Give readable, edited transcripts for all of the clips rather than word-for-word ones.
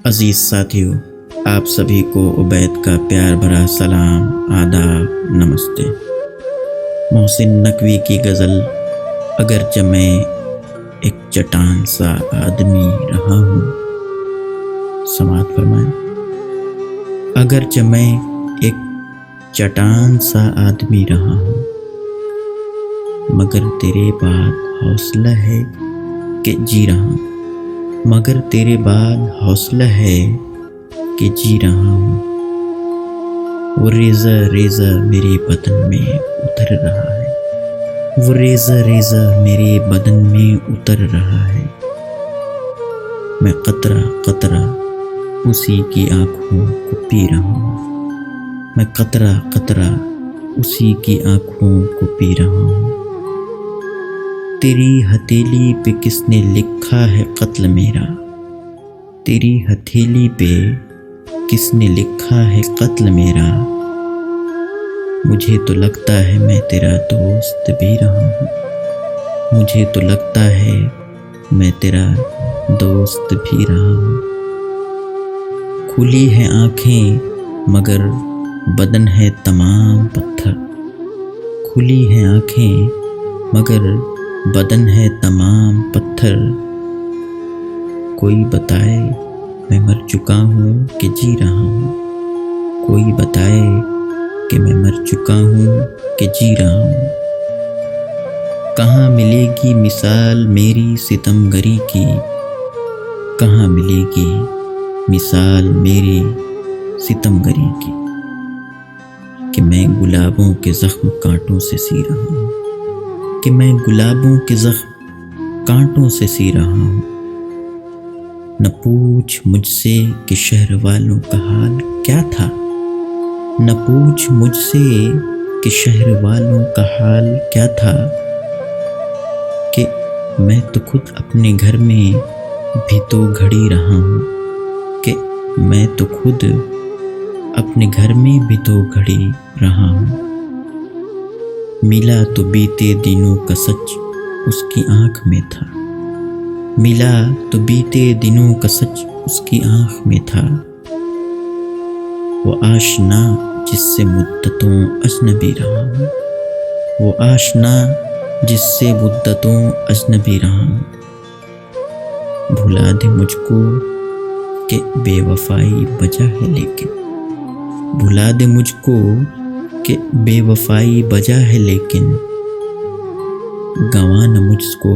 عزیز ساتھیو، آپ سبھی کو عبید کا پیار بھرا سلام، آداب، نمستے۔ محسن نقوی کی غزل اگرچہ میں ایک چٹان سا آدمی رہا ہوں، سماعت فرمائیں۔ اگرچہ میں ایک چٹان سا آدمی رہا ہوں، مگر تیرے بعد حوصلہ ہے کہ جی رہا ہوں، مگر تیرے بعد حوصلہ ہے کہ جی رہا ہوں۔ وہ ریزہ ریزہ میرے بدن میں اتر رہا ہے، وہ ریزہ ریزہ میرے بدن میں اتر رہا ہے۔ میں قطرہ قطرہ اسی کی آنکھوں کو پی رہا ہوں، میں قطرہ قطرہ اسی کی آنکھوں کو پی رہا ہوں۔ تیری ہتھیلی پہ کس نے لکھا ہے قتل میرا، تیری ہتھیلی پہ کس نے لکھا ہے قتل میرا۔ مجھے تو لگتا ہے میں تیرا دوست بھی رہا ہوں، مجھے تو لگتا ہے میں تیرا دوست بھی رہا ہوں۔ کھلی ہیں آنکھیں مگر بدن ہے تمام پتھر، کھلی ہیں آنکھیں مگر بدن ہے تمام پتھر۔ کوئی بتائے میں مر چکا ہوں کہ جی رہا ہوں، کوئی بتائے کہ میں مر چکا ہوں کہ جی رہا ہوں۔ کہاں ملے گی مثال میری ستم گری کی، کہاں ملے گی مثال میری ستم گری کی، کہ میں گلابوں کے زخم کانٹوں سے سی رہا ہوں، کہ میں گلابوں کے زخم کانٹوں سے سی رہا ہوں۔ نہ پوچھ مجھ سے کہ شہر والوں کا حال کیا تھا، نہ پوچھ مجھ سے کہ شہر والوں کا حال کیا تھا، کہ میں تو خود اپنے گھر میں بھی تو گھڑی رہا ہوں، کہ میں تو خود اپنے گھر میں بھی تو گھڑی رہا ہوں۔ ملا تو بیتے دنوں کا سچ اس کی آنکھ میں تھا، ملا تو بیتے دنوں کا سچ اس کی آنکھ میں تھا۔ وہ آشنا جس سے مدتوں اجنبی رہا ہوں، وہ آشنا جس سے مدتوں اجنبی رہا ہوں۔ بھلا دے مجھ کو کہ بے وفائی بجا ہے لیکن، بھلا دے مجھ کو کہ بے وفائی بجا ہے لیکن، گنوا نہ مجھ کو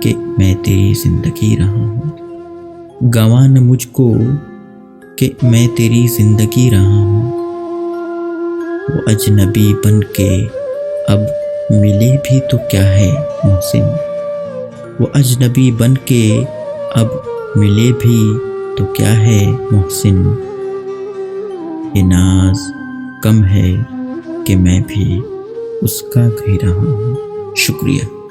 کہ میں تیری زندگی رہا ہوں، گنوا نہ مجھ کو کہ میں تیری زندگی رہا ہوں۔ وہ اجنبی بن کے اب ملے بھی تو کیا ہے محسن، وہ اجنبی بن کے اب ملے بھی تو کیا ہے محسن۔ یہ ناز کم ہے کہ میں بھی اس کا گھر رہا ہوں۔ شکریہ۔